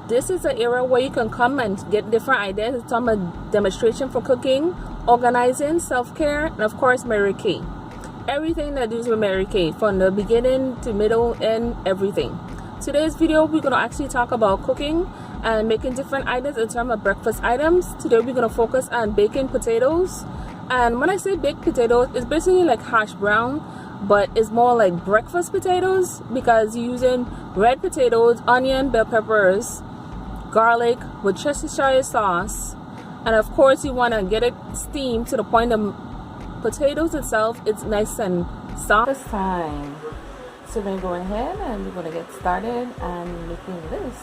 This is an area where you can come and get different ideas. It's a demonstration for cooking, organizing, self-care, and of course Mary Kay. Everything that deals with Mary Kay, from the beginning to middle and everything. Today's video, we're going to actually talk about cooking and making different items in terms of breakfast items. Today we're going to focus on baking potatoes. And when I say baked potatoes, it's basically like hash brown, but it's more like breakfast potatoes because you're using red potatoes, onion, bell peppers, garlic with Worcestershire sauce, and of course you want to get it steamed to the point the potatoes itself it's nice and soft. This time, so we're going to go ahead and we're going to get started and making this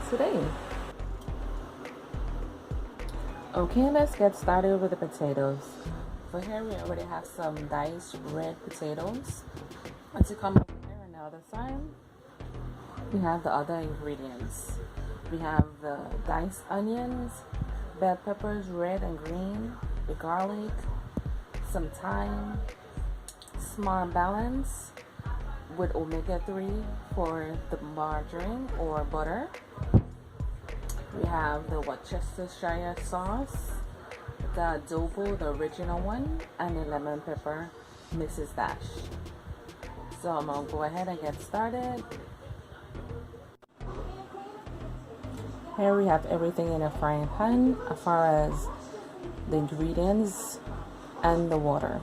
today. Okay, let's get started with the potatoes. For here we already have some diced red potatoes. Once you come over here on the other side, we have the other ingredients. We have the diced onions, bell peppers, red and green, the garlic, some thyme, small balance with omega-3 for the margarine or butter. We have the Worcestershire sauce, the adobo, the original one, and the lemon pepper, Mr.Dash. So I'm gonna go ahead and get started. Here we have everything in a frying pan as far as the ingredients and the water.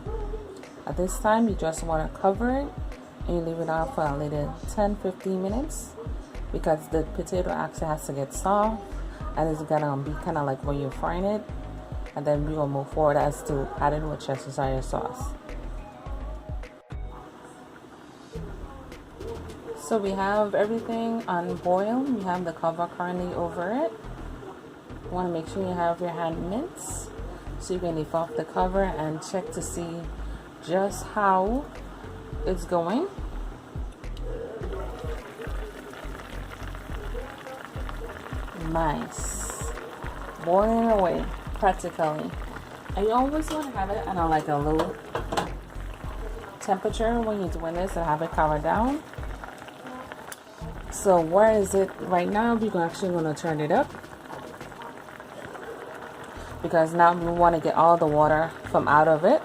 At this time you just want to cover it and you leave it out for a little 10-15 minutes because the potato actually has to get soft and it's gonna be kind of like when you're frying it, and then we will move forward as to adding Worcestershire sauce. So we have everything on boil. We have the cover currently over it. You want to make sure you have your hand mitts so you can lift off the cover and check to see just how it's going. Nice. Boiling away practically. And you always want to have it on like a low temperature when you're doing this and have it covered down. So where is it right now? We're actually going to turn it up because now we want to get all the water from out of it.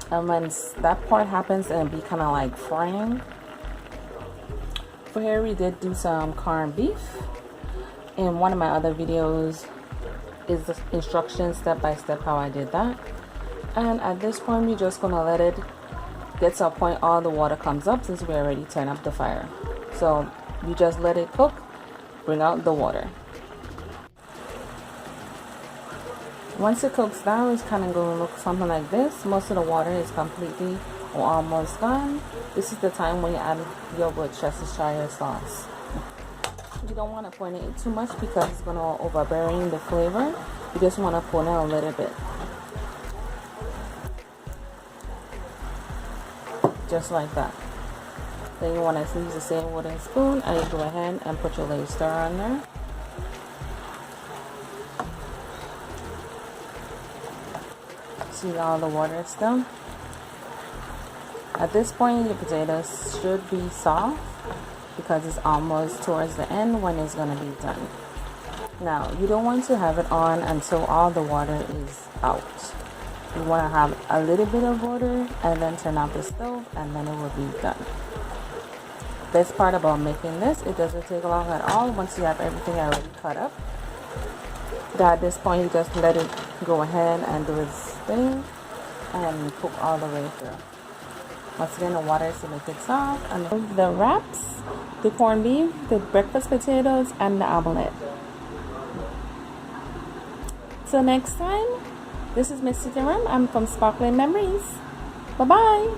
And when that part happens, it'll be kind of like frying. For here we did do some corned beef. In one of my other videos is the instructions step by step how I did that. And at this point we're just going to let it get to a point all the water comes up since we already turned up the fire. So you just let it cook, bring out the water. Once it cooks down, it's kind of going to look something like this. Most of the water is completely or almost gone. This is the time when you add your Worcestershire sauce. You don't want to pour it too much because it's going to overbearing the flavor. You just want to pour it a little bit. Just like that. Then you want to use the same wooden spoon and you go ahead and put your little stir on there. See all the water still. At this point your potatoes should be soft because it's almost towards the end when it's going to be done. Now you don't want to have it on until all the water is out. You want to have a little bit of water and then turn off the stove and then it will be done. Best part about making this, it doesn't take long at all once you have everything already cut up. But at this point you just let it go ahead and do its thing and cook all the way through. Once again, the water is to make it soft, and the wraps, the corned beef, the breakfast potatoes, and the omelette. Till next time, this is Miss Dash. I'm from Sparkling Memories. Bye bye.